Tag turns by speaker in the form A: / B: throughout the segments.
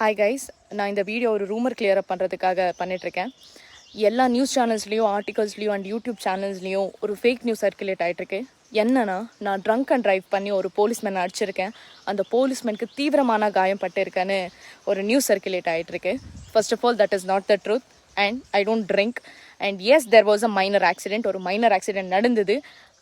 A: Hi guys, நான் இந்த video ஒரு ரூமர் கிளியர் அப் பண்ணுறதுக்காக பண்ணிகிட்ருக்கேன். எல்லா நியூஸ் சேனல்ஸ்லேயும் ஆர்டிகல்ஸ்லேயும் அண்ட் யூடியூப் சேனல்ஸ்லேயும் ஒரு ஃபேக் நியூஸ் சர்க்குலேட் ஆகிட்டுருக்கு. என்னன்னா, நான் ட்ரங்க் அண்ட் ட்ரைவ் பண்ணி ஒரு போலீஸ்மேன் அடிச்சிருக்கேன், அந்த போலீஸ்மேனுக்கு தீவிரமான காயம் பட்டிருக்கேன்னு ஒரு நியூஸ் சர்க்குலேட் ஆகிட்டுருக்கு. First of all, that is not the truth and I don't drink. And yes, there was a minor accident. ஒரு மைனர் ஆக்சிடென்ட் நடந்தது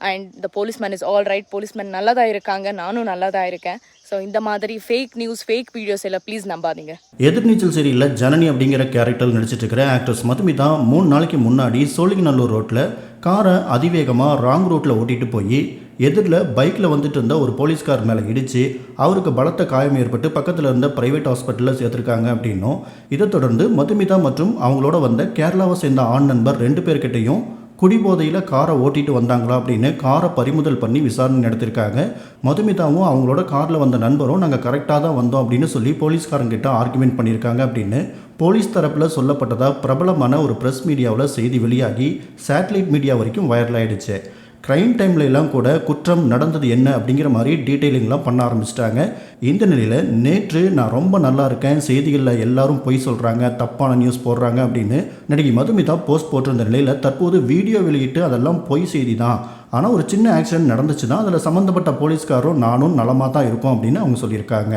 A: and the policeman is all right. Policeman நல்லா தான் இருக்காங்க, நானும் நல்லா தான் இருக்கேன். ஸோ இந்த மாதிரி ஃபேக் நியூஸ், ஃபேக் வீடியோஸ் எல்லாம் ப்ளீஸ் நம்பாதீங்க.
B: எதிர்நீச்சல் சீரியலில் ஜனனி அப்படிங்கிற கேரக்டர் நடிச்சிட்டு இருக்கிற ஆக்ட்ரஸ் மதுமிதா 3 நாளைக்கு முன்னாடி சோழிங்கநல்லூர் ரோட்டில் காரை அதிவேகமாக ராங் ரூட்டில் ஓட்டிகிட்டு போய் எதிரில் பைக்கில் வந்துட்டு இருந்த ஒரு போலீஸ்கார் மேலே இடித்து அவருக்கு பலத்த காயம் ஏற்பட்டு பக்கத்தில் இருந்த ப்ரைவேட் ஹாஸ்பிட்டலில் சேர்த்துருக்காங்க அப்படின்னும், இதை தொடர்ந்து மதுமிதா மற்றும் அவங்களோட வந்த கேரளாவை சேர்ந்த ஆண் நண்பர் 2 பேர்கிட்டையும் குடிபோதையில் காரை ஓட்டிகிட்டு வந்தாங்களா அப்படின்னு காரை பறிமுதல் பண்ணி விசாரணை நடத்திருக்காங்க. மதுமிதாவும் அவங்களோட காரில் வந்த நண்பரும் நாங்கள் கரெக்டாக தான் வந்தோம் அப்படின்னு சொல்லி போலீஸ்காரங்கிட்ட ஆர்குமெண்ட் பண்ணியிருக்காங்க அப்படின்னு போலீஸ் தரப்பில் சொல்லப்பட்டதாக பிரபலமான ஒரு ப்ரெஸ் மீடியாவில் செய்தி வெளியாகி சேட்டலைட் மீடியா வரைக்கும் வைரல் ஆகிடுச்சு. க்ரைம் டைமில் எல்லாம் கூட குற்றம் நடந்தது என்ன அப்படிங்கிற மாதிரி டீட்டெயிலிங்லாம் பண்ண ஆரம்பிச்சிட்டாங்க. இந்த நிலையில் நேற்று நான் ரொம்ப நல்லா இருக்கேன், செய்திகளில் எல்லாரும் பொய் சொல்கிறாங்க, தப்பான நியூஸ் போடுறாங்க அப்படின்னு நடிகை மதுமிதா போஸ்ட் போட்டிருந்த நிலையில் தற்போது வீடியோ வெளியிட்டு அதெல்லாம் பொய் செய்தி தான், ஆனால் ஒரு சின்ன ஆக்சிடென்ட் நடந்துச்சு தான், அதில் சம்மந்தப்பட்ட போலீஸ்காரரும் நானும் நலமாக தான் இருக்கோம் அப்படின்னு அவங்க சொல்லியிருக்காங்க.